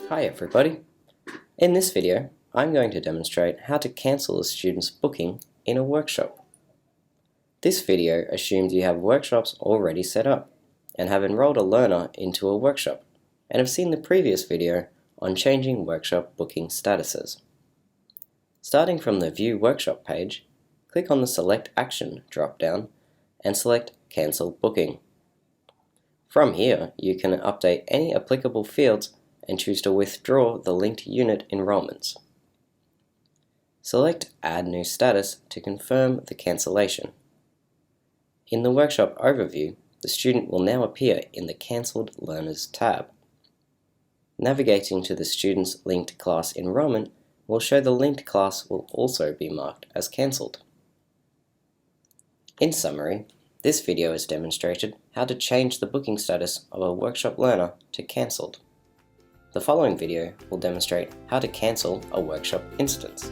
Hi everybody! In this video, I'm going to demonstrate how to cancel a student's booking in a workshop. This video assumes you have workshops already set up and have enrolled a learner into a workshop and have seen the previous video on changing workshop booking statuses. Starting from the View Workshop page, click on the Select Action drop-down and select Cancel Booking. From here, you can update any applicable fields and choose to withdraw the linked unit enrollments. Select Add New Status to confirm the cancellation. In the Workshop Overview, the student will now appear in the Cancelled Learners tab. Navigating to the student's linked class enrollment will show the linked class will also be marked as cancelled. In summary, this video has demonstrated how to change the booking status of a workshop learner to cancelled. The following video will demonstrate how to cancel a workshop instance.